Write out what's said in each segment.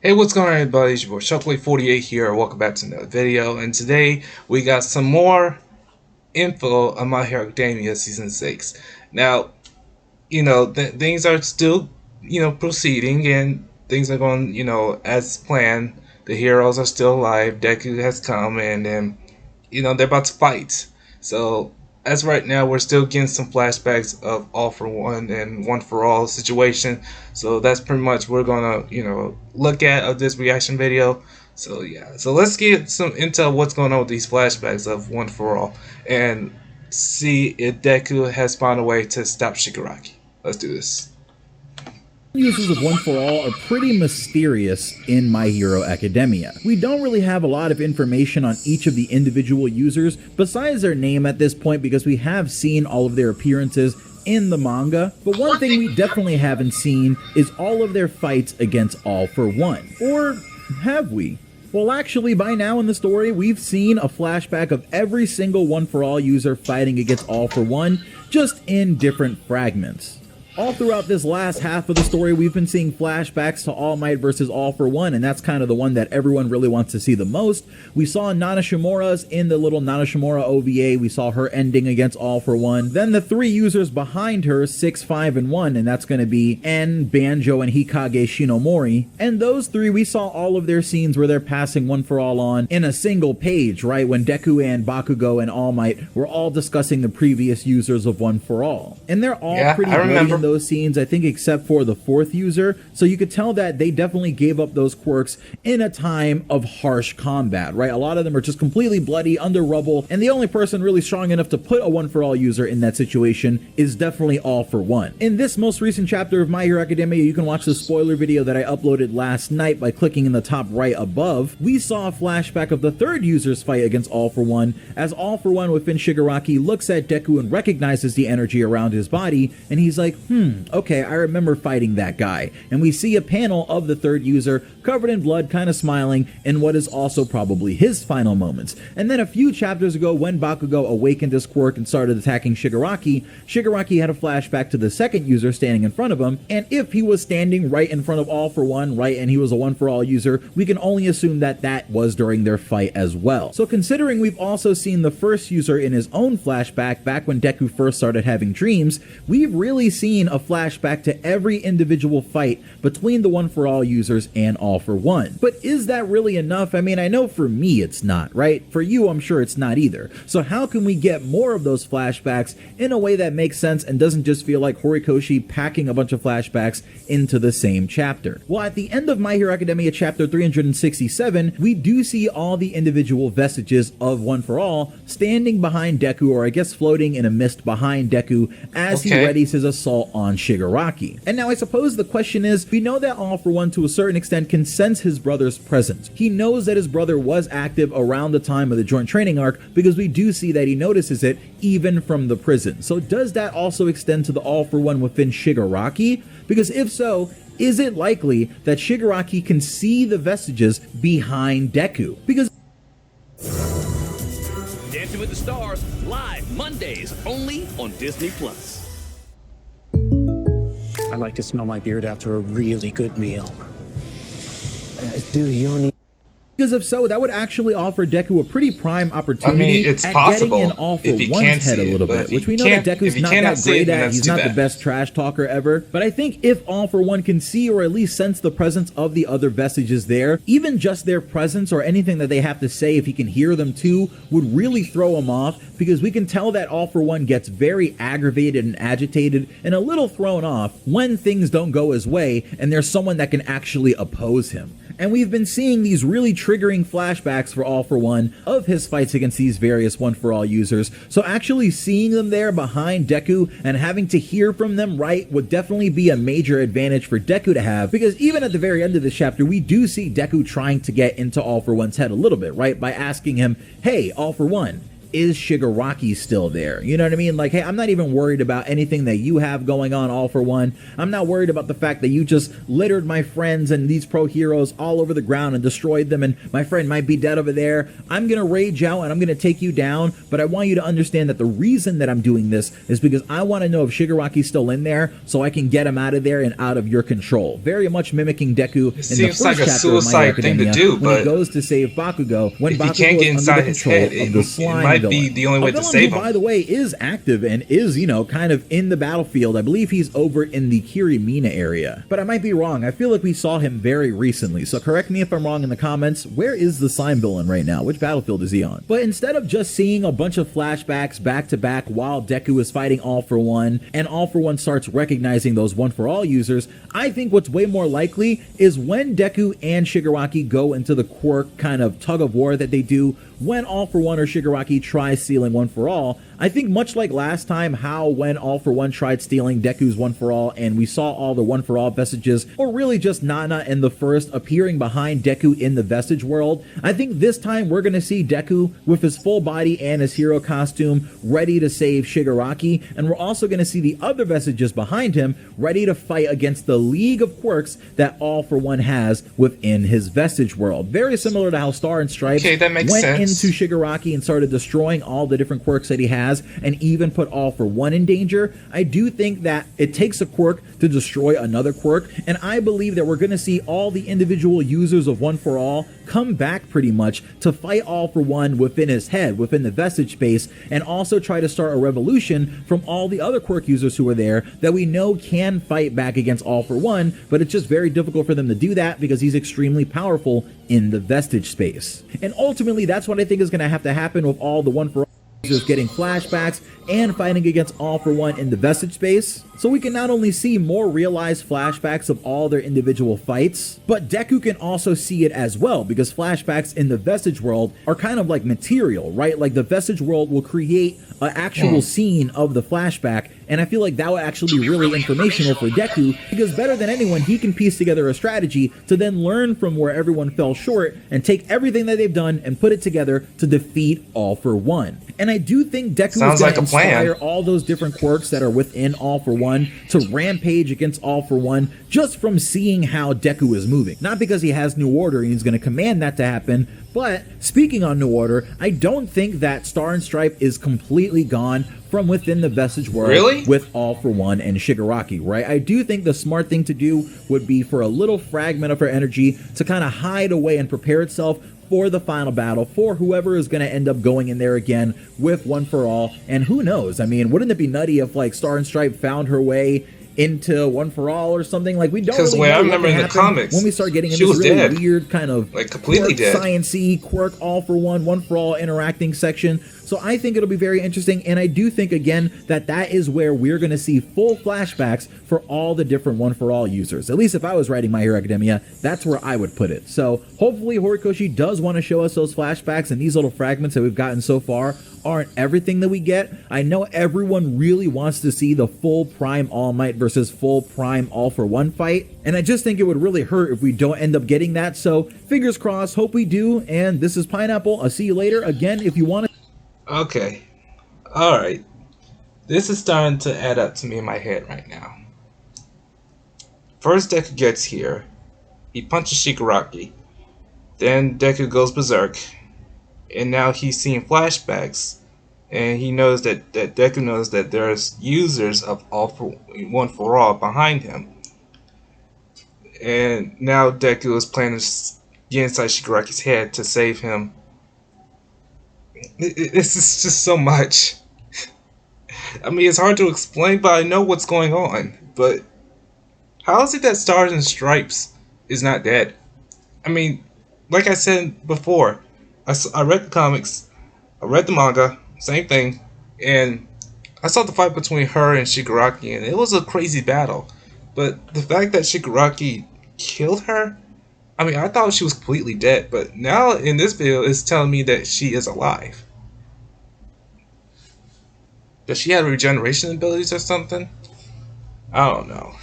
Hey, what's going on, everybody? It's your boy Shockwave48 here. Welcome back to another video. And today we got some more info on My Hero Academia Season 6. Now, things are still, proceeding and things are going, as planned. The heroes are still alive. Deku has come and they're about to fight. So, as right now, we're still getting some flashbacks of All for One and One for All situation. So that's pretty much what we're gonna, look at of this reaction video. So yeah, so let's get some intel what's going on with these flashbacks of One for All and see if Deku has found a way to stop Shigaraki. Let's do this. Users of One for All are pretty mysterious in My Hero Academia. We don't really have a lot of information on each of the individual users besides their name at this point, because we have seen all of their appearances in the manga, but one thing we definitely haven't seen is all of their fights against All for One. Or have we? Well, actually, by now in the story, we've seen a flashback of every single One for All user fighting against All for One, just in different fragments. All throughout this last half of the story, we've been seeing flashbacks to All Might versus All for One, and that's kind of the one that everyone really wants to see the most. We saw Nana Shimura's in the little Nana Shimura OVA. We saw her ending against All for One. Then the three users behind her, 6, 5, and 1, and that's going to be En, Banjo, and Hikage Shinomori. And those three, we saw all of their scenes where they're passing One for All on in a single page, right? When Deku and Bakugo and All Might were all discussing the previous users of One for All. And they're all pretty bloody in those scenes, I think, except for the fourth user. So you could tell that they definitely gave up those quirks in a time of harsh combat, right? A lot of them are just completely bloody, under rubble, and the only person really strong enough to put a One for All user in that situation is definitely All for One. In this most recent chapter of My Hero Academia, you can watch the spoiler video that I uploaded last night by clicking in the top right above. We saw a flashback of the third user's fight against All for One, as All for One within Shigaraki looks at Deku and recognizes the energy around his body, and he's like, okay, I remember fighting that guy. And we see a panel of the third user covered in blood, kind of smiling in what is also probably his final moments. And then a few chapters ago, when Bakugo awakened his quirk and started attacking Shigaraki, Shigaraki had a flashback to the second user standing in front of him, and if he was standing right in front of All for One, right, and he was a One for All user, we can only assume that that was during their fight as well. So considering we've also seen the first user in his own flashback back when Deku first started having dreams, we've really seen a flashback to every individual fight between the One for All users and All for One. But is that really enough? I mean, I know for me it's not, right? For you, I'm sure it's not either. So how can we get more of those flashbacks in a way that makes sense and doesn't just feel like Horikoshi packing a bunch of flashbacks into the same chapter? Well, at the end of My Hero Academia chapter 367, we do see all the individual vestiges of One for All standing behind Deku, or I guess floating in a mist behind Deku, as he readies his assault on Shigaraki. And now I suppose the question is, we know that All for One to a certain extent can sense his brother's presence. He knows that his brother was active around the time of the joint training arc, because we do see that he notices it even from the prison. So does that also extend to the All for One within Shigaraki? Because if so, is it likely that Shigaraki can see the vestiges behind Deku? Because Dancing with the Stars, live Mondays, only on Disney+. I like to smell my beard after a really good meal. Dude, you don't need... Because if so, that would actually offer Deku a pretty prime opportunity it's at possible getting in All for if he One's can't head see a it, little but bit, if he which we know can't- that Deku's if he not cannot that see it, great then at. that's He's too not the bad. best trash talker ever. But I think if All for One can see or at least sense the presence of the other vestiges there, even just their presence or anything that they have to say, if he can hear them too, would really throw him off, because we can tell that All for One gets very aggravated and agitated and a little thrown off when things don't go his way and there's someone that can actually oppose him. And we've been seeing these really triggering flashbacks for All for One of his fights against these various One for All users. So actually seeing them there behind Deku and having to hear from them right would definitely be a major advantage for Deku to have, because even at the very end of this chapter, we do see Deku trying to get into All for One's head a little bit, right? By asking him, hey, All for One, is Shigaraki still there? You know what I mean? Like, hey, I'm not even worried about anything that you have going on, All For One. I'm not worried about the fact that you just littered my friends and these pro heroes all over the ground and destroyed them, and my friend might be dead over there. I'm gonna rage out and I'm gonna take you down, but I want you to understand that the reason that I'm doing this is because I want to know if Shigaraki's still in there so I can get him out of there and out of your control. Very much mimicking Deku in the first like a chapter of My Hero suicide thing to Academia do, when but he goes to save Bakugo, when if he Bakugo can't get is under inside the his control head, of the it slime might villain. be the only way A to villain save who, him. by the way, is active and is, you know, kind of in the battlefield. I believe he's over in the Kirimina area, but I might be wrong. I feel like we saw him very recently, so correct me if I'm wrong in the comments. Where is the slime villain right now? Which battlefield is he on? But instead of just seeing a bunch of flashbacks back to back while Deku is fighting All For One, and All For One starts recognizing those One For All users, I think what's way more likely is when Deku and Shigaraki go into the quirk kind of tug of war that they do when All For One or Shigaraki tries stealing One For All. I think much like last time, how when All For One tried stealing Deku's One For All and we saw all the One For All vestiges, or really just Nana and the First appearing behind Deku in the vestige world, I think this time we're going to see Deku with his full body and his hero costume ready to save Shigaraki, and we're also going to see the other vestiges behind him ready to fight against the League of Quirks that All For One has within his vestige world. Very similar to how Star and Stripes that makes went sense. into Shigaraki and started destroying all the different quirks that he has, and even put All For One in danger. I do think that it takes a quirk to destroy another quirk, and I believe that we're going to see all the individual users of One For All come back pretty much to fight All For One within his head, within the vestige space, and also try to start a revolution from all the other quirk users who are there that we know can fight back against All For One, but it's just very difficult for them to do that because he's extremely powerful in the vestige space. And ultimately, that's what I think is going to have to happen with all the One For All users getting flashbacks and fighting against All For One in the vestige space, so we can not only see more realized flashbacks of all their individual fights, but Deku can also see it as well, because flashbacks in the vestige world are kind of like material, right? Like the vestige world will create an actual scene of the flashback, and I feel like that would actually be really informational for Deku, because better than anyone, he can piece together a strategy to then learn from where everyone fell short and take everything that they've done and put it together to defeat All For One. And I do think Deku Sounds is going like to a plan. inspire all those different quirks that are within All For One to rampage against All For One just from seeing how Deku is moving. Not because he has New Order and he's going to command that to happen, but speaking on New Order, I don't think that Star and Stripe is completely gone from within the vestige world with All For One and Shigaraki, right? I do think the smart thing to do would be for a little fragment of her energy to kind of hide away and prepare itself for the final battle, for whoever is going to end up going in there again with One For All. And who knows? I mean, wouldn't it be nutty if like Star and Stripe found her way into One For All or something? Like, we don't really know I remember what in the comics, when we start getting she into this was really dead. weird kind of Like, completely quirk, dead. science-y, quirk, All For One, One For All interacting section. So I think it'll be very interesting, and I do think, again, that that is where we're going to see full flashbacks for all the different One For All users. At least if I was writing My Hero Academia, that's where I would put it. So hopefully Horikoshi does want to show us those flashbacks, and these little fragments that we've gotten so far aren't everything that we get. I know everyone really wants to see the full Prime All Might versus full Prime All For One fight, and I just think it would really hurt if we don't end up getting that. So fingers crossed, hope we do. And this is Pineapple. I'll see you later. Again, if you want to... Okay. Alright. This is starting to add up to me in my head right now. First Deku gets here. He punches Shigaraki. Then Deku goes berserk. And now he's seeing flashbacks. And he knows that Deku knows that there's users of One For All behind him. And now Deku is planning to get inside Shigaraki's head to save him. This is just so much. I mean, it's hard to explain, but I know what's going on. But how is it that Stars and Stripes is not dead? I mean, like I said before, I read the comics, I read the manga, same thing, and I saw the fight between her and Shigaraki, and it was a crazy battle. But the fact that Shigaraki killed her, I mean, I thought she was completely dead, but now in this video, it's telling me that she is alive. Does she have regeneration abilities or something? I don't know.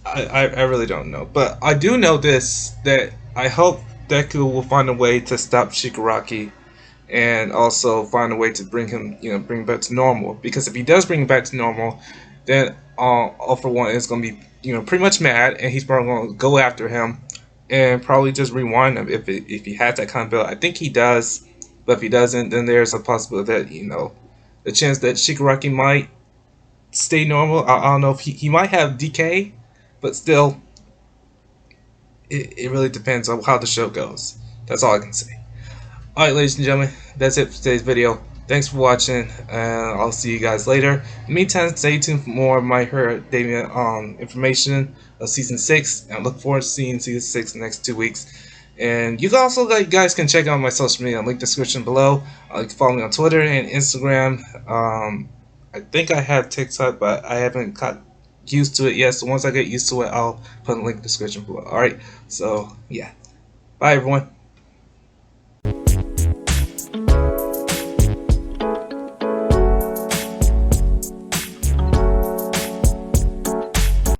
I really don't know. But I do know this, that I hope Deku will find a way to stop Shigaraki and also find a way to bring him, bring back to normal. Because if he does bring him back to normal, then All for One is going to be, pretty much mad, and he's probably going to go after him and probably just rewind him if he has that kind of build. I think he does, but if he doesn't, then there's a possibility that the chance that Shigaraki might stay normal. I don't know if he might have decay, but still, it really depends on how the show goes. That's all I can say. Alright, ladies and gentlemen, that's it for today's video. Thanks for watching, and I'll see you guys later. In the meantime, stay tuned for more of My Hero Academia information of Season 6, and I look forward to seeing Season 6 in the next 2 weeks. And you guys can check out my social media, link in the description below. You can follow me on Twitter and Instagram. I think I have TikTok, but I haven't got used to it yet. So once I get used to it, I'll put a link in the description below. Alright, so yeah. Bye everyone.